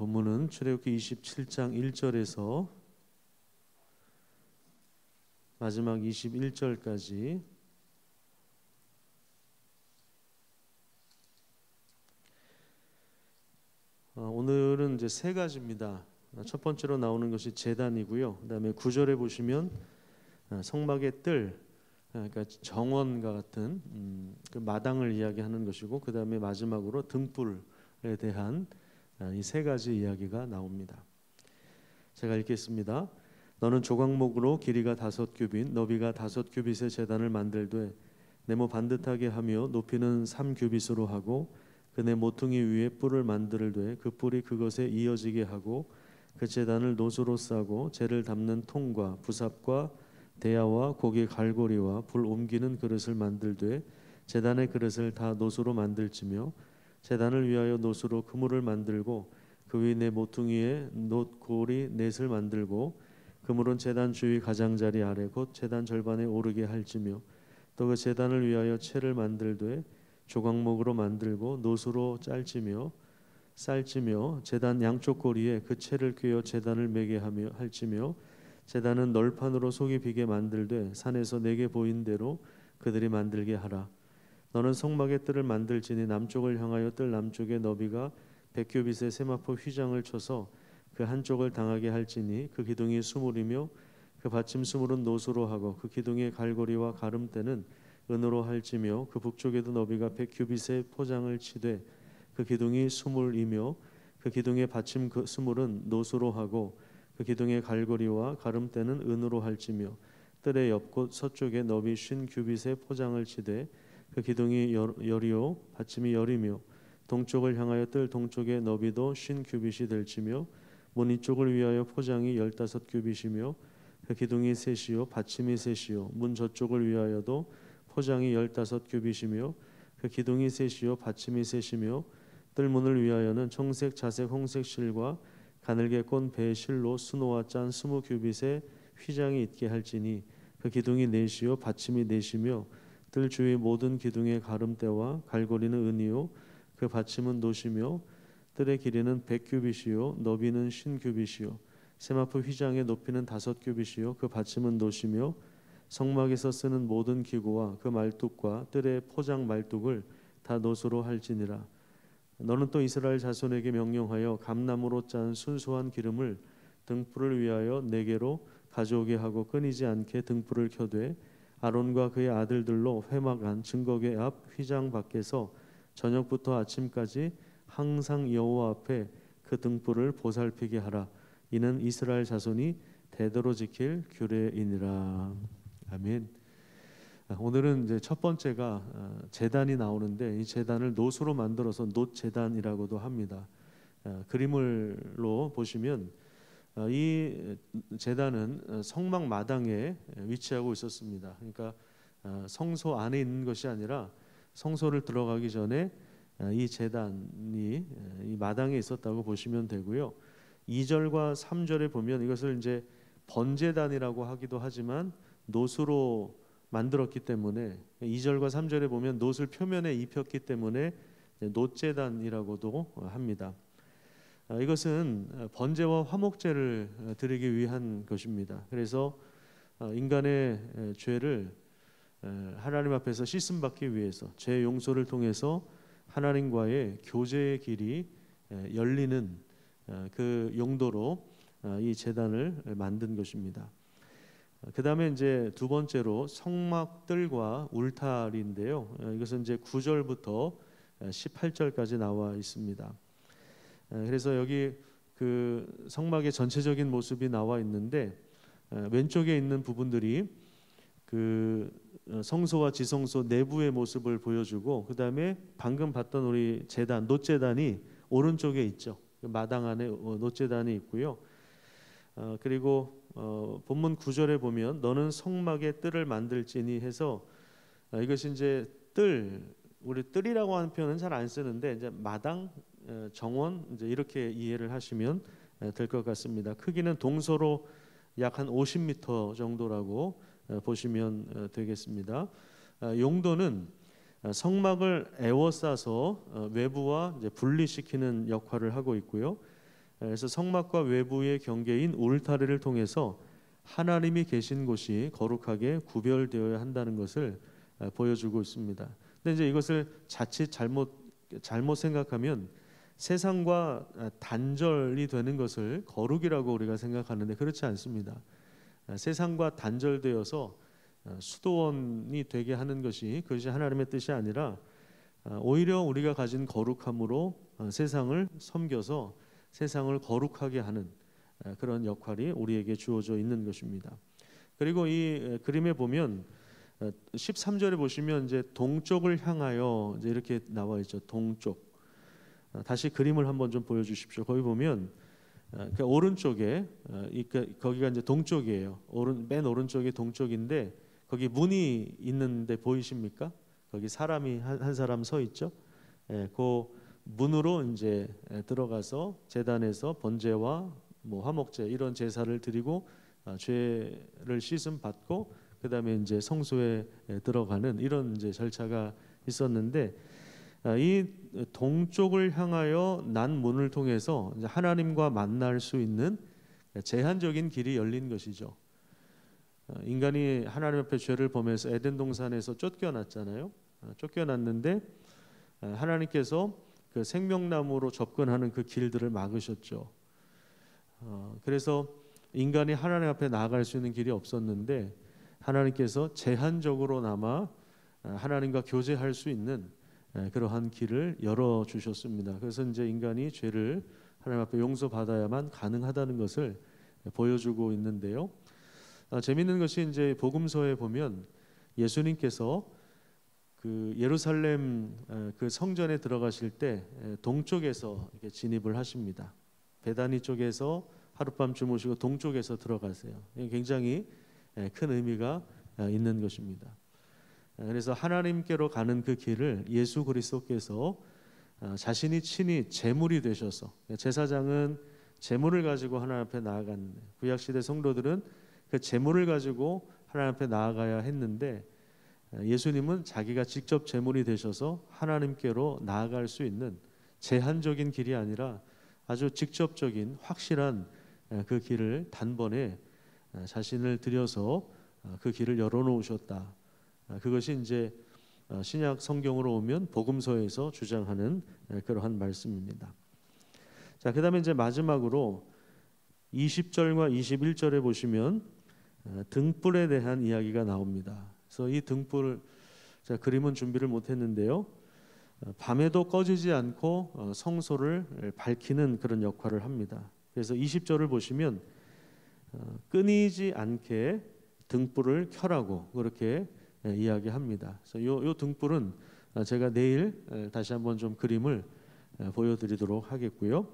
본문은 출애굽기 27장 1절에서 마지막 21절까지 오늘은 이제 세 가지입니다. 첫 번째로 나오는 것이 제단이고요. 그다음에 9절에 보시면 성막의 뜰, 그러니까 정원과 같은 그 마당을 이야기하는 것이고, 그다음에 마지막으로 등불에 대한 이 세 가지 이야기가 나옵니다. 제가 읽겠습니다. 너는 조각목으로 길이가 5규빗, 너비가 5규빗의 제단을 만들되 네모 반듯하게 하며 높이는 3규빗으로 하고 그 네 모퉁이 위에 뿔을 만들되 그 뿔이 그것에 이어지게 하고 그 제단을 노수로 싸고 재를 담는 통과 부삽과 대야와 고기 갈고리와 불 옮기는 그릇을 만들되 제단의 그릇을 다 노수로 만들지며 제단을 위하여 노수로 그물을 만들고 그 위 네 모퉁이에 놋고리 넷을 만들고 그물은 제단 주위 가장자리 아래 곧 제단 절반에 오르게 할지며 또 그 제단을 위하여 채를 만들되 조각목으로 만들고 노수로 쌀지며 제단 양쪽 고리에 그 채를 꿰어 제단을 매게 하며 할지며 제단은 널판으로 속이 비게 만들되 산에서 내게 보인 대로 그들이 만들게 하라. 너는 성막의 뜰을 만들지니 남쪽을 향하여 뜰 남쪽에 너비가 100규빗의 세마포 휘장을 쳐서 그 한쪽을 당하게 할지니 그 기둥이 수물이며 그 받침 수물은 노수로 하고 그 기둥의 갈고리와 가름대는 은으로 할지며 그 북쪽에도 너비가 100규빗의 포장을 치되 그 기둥이 수물이며 그 기둥의 받침 그 수물은 노수로 하고 그 기둥의 갈고리와 가름대는 은으로 할지며 뜰의 옆곳 서쪽에 너비 50규빗의 포장을 치되 그 기둥이 열이요 받침이 열이며 동쪽을 향하여 뜰 동쪽의 너비도 50규빗이 될지며 문 이쪽을 위하여 포장이 15규빗이며 그 기둥이 셋이요 받침이 셋이요 문 저쪽을 위하여도 포장이 15규빗이며 그 기둥이 셋이요 받침이 셋이며 뜰문을 위하여는 청색, 자색, 홍색 실과 가늘게 꼰 배 실로 수노와 짠 20규빗의 휘장이 있게 할지니 그 기둥이 넷이요 받침이 넷이며 뜰 주위 모든 기둥의 가름대와 갈고리는 은이요 그 받침은 노시며 뜰의 길이는 100규빗이요 너비는 50규빗이요 세마포 휘장의 높이는 5규빗이요 그 받침은 노시며 성막에서 쓰는 모든 기구와 그 말뚝과 뜰의 포장 말뚝을 다 노수로 할지니라. 너는 또 이스라엘 자손에게 명령하여 감나무로 짠 순수한 기름을 등불을 위하여 4개로 가져오게 하고 끊이지 않게 등불을 켜되 아론과 그의 아들들로 회막 안 증거궤 앞 휘장 밖에서 저녁부터 아침까지 항상 여호와 앞에 그 등불을 보살피게 하라. 이는 이스라엘 자손이 대대로 지킬 규례이니라. 아멘. 오늘은 이제 첫 번째가 제단이 나오는데 이 제단을 노수로 만들어서 놋제단이라고도 합니다. 그림을로 보시면 이 제단은 성막 마당에 위치하고 있었습니다. 그러니까 성소 안에 있는 것이 아니라 성소를 들어가기 전에 이 제단이 이 마당에 있었다고 보시면 되고요. 2절과 3절에 보면 이것을 이제 번제단이라고 하기도 하지만 노수로 만들었기 때문에 2절과 3절에 보면 놋을 표면에 입혔기 때문에 놋제단이라고도 합니다. 이것은 번제와 화목제를 드리기 위한 것입니다. 그래서 인간의 죄를 하나님 앞에서 씻음받기 위해서 죄 용서를 통해서 하나님과의 교제의 길이 열리는 그 용도로 이 제단을 만든 것입니다. 그 다음에 이제 두 번째로 성막뜰과 울타리인데요. 이것은 이제 9절부터 18절까지 나와 있습니다. 그래서 여기 그 성막의 전체적인 모습이 나와 있는데 왼쪽에 있는 부분들이 그 성소와 지성소 내부의 모습을 보여주고 그 다음에 방금 봤던 우리 제단, 놋제단이 오른쪽에 있죠. 마당 안에 놋제단이 있고요. 그리고 본문 9절에 보면 너는 성막의 뜰을 만들지니 해서 이것이 이제 우리 뜰이라고 하는 표현은 잘 안 쓰는데 이제 마당, 정원 이제 이렇게 이해를 하시면 될 것 같습니다. 크기는 동서로 약 한 50m 정도라고 보시면 되겠습니다. 용도는 성막을 에워싸서 외부와 이제 분리시키는 역할을 하고 있고요. 그래서 성막과 외부의 경계인 울타리를 통해서 하나님이 계신 곳이 거룩하게 구별되어야 한다는 것을 보여주고 있습니다. 근데 이제 이것을 자칫 잘못 생각하면 세상과 단절이 되는 것을 거룩이라고 우리가 생각하는데 그렇지 않습니다. 세상과 단절되어서 수도원이 되게 하는 그것이 하나님의 뜻이 아니라 오히려 우리가 가진 거룩함으로 세상을 섬겨서 세상을 거룩하게 하는 그런 역할이 우리에게 주어져 있는 것입니다. 그리고 이 그림에 보면 13절에 보시면 이제 동쪽을 향하여 이제 이렇게 나와 있죠. 동쪽. 다시 그림을 한번 좀 보여주십시오. 거기 보면 그 오른쪽에 거기가 이제 동쪽이에요. 맨 오른쪽이 동쪽인데 거기 문이 있는데 보이십니까? 거기 사람이 한 사람 서 있죠. 그 문으로 이제 들어가서 제단에서 번제와 뭐 화목제 이런 제사를 드리고 죄를 씻음 받고 그다음에 이제 성소에 들어가는 이런 이제 절차가 있었는데 이 동쪽을 향하여 난 문을 통해서 이제 하나님과 만날 수 있는 제한적인 길이 열린 것이죠. 인간이 하나님 앞에 죄를 범해서 에덴 동산에서 쫓겨났잖아요. 쫓겨났는데 하나님께서 그 생명나무로 접근하는 그 길들을 막으셨죠. 그래서 인간이 하나님 앞에 나아갈 수 있는 길이 없었는데 하나님께서 제한적으로나마 하나님과 교제할 수 있는 그러한 길을 열어 주셨습니다. 그래서 이제 인간이 죄를 하나님 앞에 용서받아야만 가능하다는 것을 보여주고 있는데요. 재미있는 것이 이제 복음서에 보면 예수님께서 그 예루살렘 그 성전에 들어가실 때 동쪽에서 이렇게 진입을 하십니다. 베다니 쪽에서 하룻밤 주무시고 동쪽에서 들어가세요. 굉장히 큰 의미가 있는 것입니다. 그래서 하나님께로 가는 그 길을 예수 그리스도께서 자신이 친히 제물이 되셔서 제사장은 제물을 가지고 하나님 앞에 나아갔는데 구약 시대 성도들은 그 제물을 가지고 하나님 앞에 나아가야 했는데 예수님은 자기가 직접 제물이 되셔서 하나님께로 나아갈 수 있는 제한적인 길이 아니라 아주 직접적인 확실한 그 길을 단번에 자신을 들여서 그 길을 열어놓으셨다. 그것이 이제 신약 성경으로 오면 복음서에서 주장하는 그러한 말씀입니다. 자, 그다음에 이제 마지막으로 20절과 21절에 보시면 등불에 대한 이야기가 나옵니다. 그래서 이 등불 그림은 준비를 못했는데요. 밤에도 꺼지지 않고 성소를 밝히는 그런 역할을 합니다. 그래서 20절을 보시면 끊이지 않게 등불을 켜라고 그렇게 이야기합니다. 그래서 요 등불은 제가 내일 다시 한번 좀 그림을 보여드리도록 하겠고요.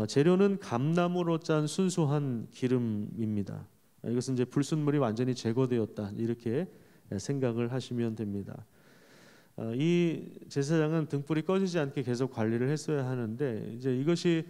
재료는 감나무로 짠 순수한 기름입니다. 이것은 이제 불순물이 완전히 제거되었다 이렇게 생각을 하시면 됩니다. 이 제사장은 등불이 꺼지지 않게 계속 관리를 했어야 하는데 이제 이것이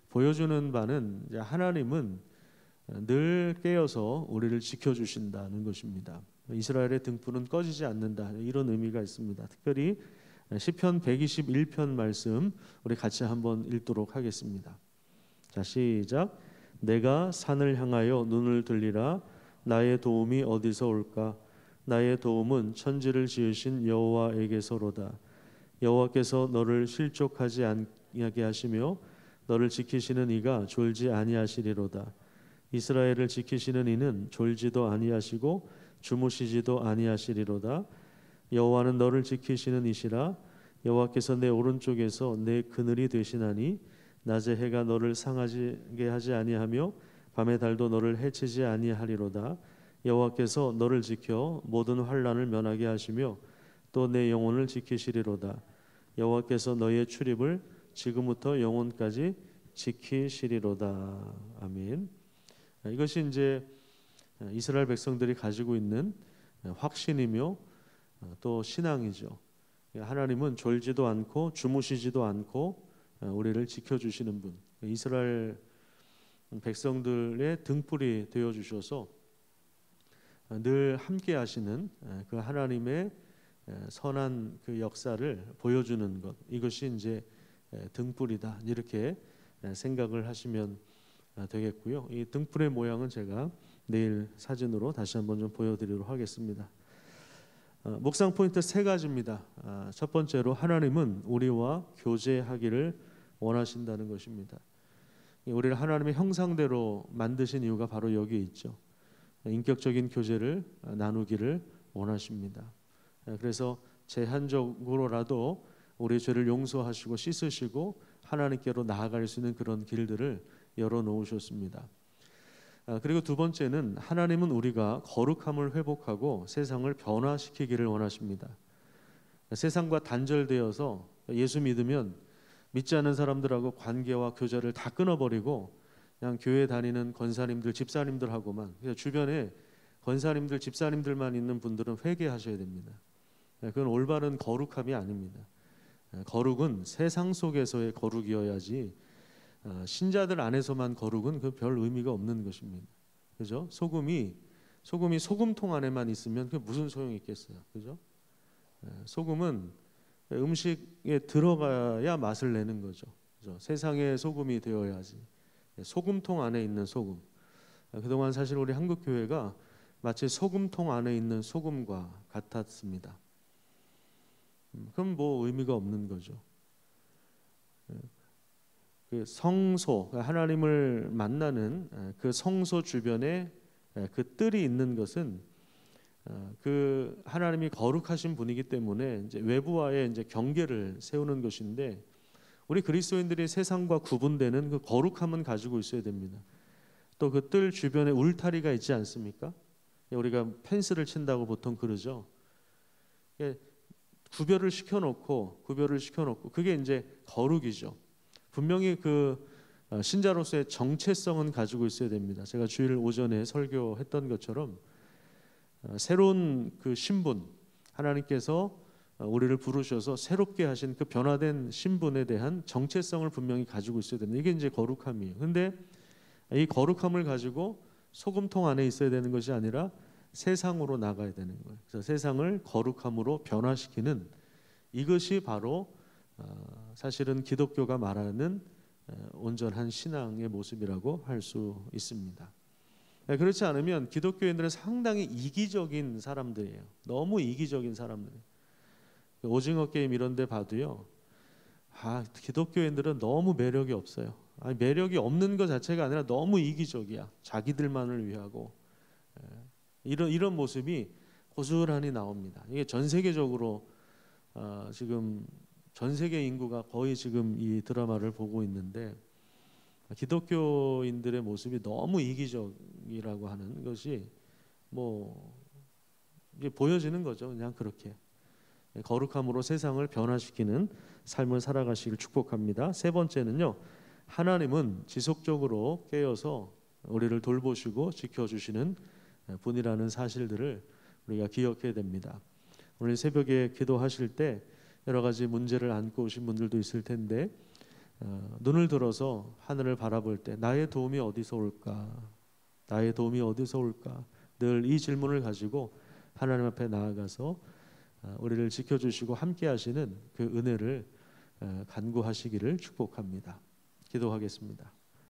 보여주는 바는 이제 하나님은 늘 깨어서 우리를 지켜주신다는 것입니다. 이스라엘의 등불은 꺼지지 않는다 이런 의미가 있습니다. 특별히 시편 121편 말씀 우리 같이 한번 읽도록 하겠습니다. 자, 시작. 내가 산을 향하여 눈을 들리라. 나의 도움이 어디서 올까? 나의 도움은 천지를 지으신 여호와에게서로다. 여호와께서 너를 실족하지 아니하게 하시며 너를 지키시는 이가 졸지 아니하시리로다. 이스라엘을 지키시는 이는 졸지도 아니하시고 주무시지도 아니하시리로다. 여호와는 너를 지키시는 이시라. 여호와께서 내 오른쪽에서 내 그늘이 되시나니 낮에 해가 너를 상하게 하지 아니하며 밤의 달도 너를 해치지 아니하리로다. 여호와께서 너를 지켜 모든 환난을 면하게 하시며 또 내 영혼을 지키시리로다. 여호와께서 너의 출입을 지금부터 영혼까지 지키시리로다. 아멘. 이것이 이제 이스라엘 백성들이 가지고 있는 확신이며 또 신앙이죠. 하나님은 졸지도 않고 주무시지도 않고 우리를 지켜주시는 분, 이스라엘 백성들의 등불이 되어 주셔서 늘 함께 하시는 그 하나님의 선한 그 역사를 보여주는 것, 이것이 이제 등불이다 이렇게 생각을 하시면 되겠고요. 이 등불의 모양은 제가 내일 사진으로 다시 한번 좀 보여드리도록 하겠습니다. 묵상 포인트 세 가지입니다. 첫 번째로 하나님은 우리와 교제하기를 원하신다는 것입니다. 우리를 하나님의 형상대로 만드신 이유가 바로 여기에 있죠. 인격적인 교제를 나누기를 원하십니다. 그래서 제한적으로라도 우리의 죄를 용서하시고 씻으시고 하나님께로 나아갈 수 있는 그런 길들을 열어놓으셨습니다. 그리고 두 번째는 하나님은 우리가 거룩함을 회복하고 세상을 변화시키기를 원하십니다. 세상과 단절되어서 예수 믿으면 믿지 않는 사람들하고 관계와 교제를 다 끊어버리고 그냥 교회 다니는 권사님들, 집사님들하고만, 주변에 권사님들, 집사님들만 있는 분들은 회개하셔야 됩니다. 그건 올바른 거룩함이 아닙니다. 거룩은 세상 속에서의 거룩이어야지 신자들 안에서만 거룩은 그 별 의미가 없는 것입니다. 그죠? 소금이 소금통 안에만 있으면 그 무슨 소용이 있겠어요. 그죠? 소금은 음식에 들어가야 맛을 내는 거죠. 그죠? 세상의 소금이 되어야지. 소금통 안에 있는 소금. 그동안 사실 우리 한국 교회가 마치 소금통 안에 있는 소금과 같았습니다. 그럼 뭐 의미가 없는 거죠. 그 성소, 하나님을 만나는 그 성소 주변에 그 뜰이 있는 것은 그 하나님이 거룩하신 분이기 때문에 이제 외부와의 이제 경계를 세우는 것인데, 우리 그리스도인들이 세상과 구분되는 그 거룩함은 가지고 있어야 됩니다. 또 그 뜰 주변에 울타리가 있지 않습니까? 우리가 펜스를 친다고 보통 그러죠. 구별을 시켜놓고 그게 이제 거룩이죠. 분명히 그 신자로서의 정체성은 가지고 있어야 됩니다. 제가 주일 오전에 설교했던 것처럼 새로운 그 신분, 하나님께서 우리를 부르셔서 새롭게 하신 그 변화된 신분에 대한 정체성을 분명히 가지고 있어야 됩니다. 이게 이제 거룩함이에요. 근데 이 거룩함을 가지고 소금통 안에 있어야 되는 것이 아니라 세상으로 나가야 되는 거예요. 그래서 세상을 거룩함으로 변화시키는, 이것이 바로 사실은 기독교가 말하는 온전한 신앙의 모습이라고 할 수 있습니다. 그렇지 않으면 기독교인들은 상당히 이기적인 사람들이에요. 너무 이기적인 사람들이에요. 오징어 게임 이런 데 봐도요, 기독교인들은 너무 매력이 없어요. 매력이 없는 것 자체가 아니라 너무 이기적이야. 자기들만을 위하고. 이런 모습이 고스란히 나옵니다. 이게 전 세계적으로 지금 전 세계 인구가 거의 지금 이 드라마를 보고 있는데, 기독교인들의 모습이 너무 이기적이라고 하는 것이 뭐 이게 보여지는 거죠. 그냥 그렇게 거룩함으로 세상을 변화시키는 삶을 살아가시길 축복합니다. 세 번째는요, 하나님은 지속적으로 깨어서 우리를 돌보시고 지켜주시는 분이라는 사실들을 우리가 기억해야 됩니다. 오늘 새벽에 기도하실 때 여러 가지 문제를 안고 오신 분들도 있을 텐데, 눈을 들어서 하늘을 바라볼 때 나의 도움이 어디서 올까? 나의 도움이 어디서 올까? 늘 이 질문을 가지고 하나님 앞에 나아가서 우리를 지켜주시고 함께 하시는 그 은혜를 간구하시기를 축복합니다. 기도하겠습니다.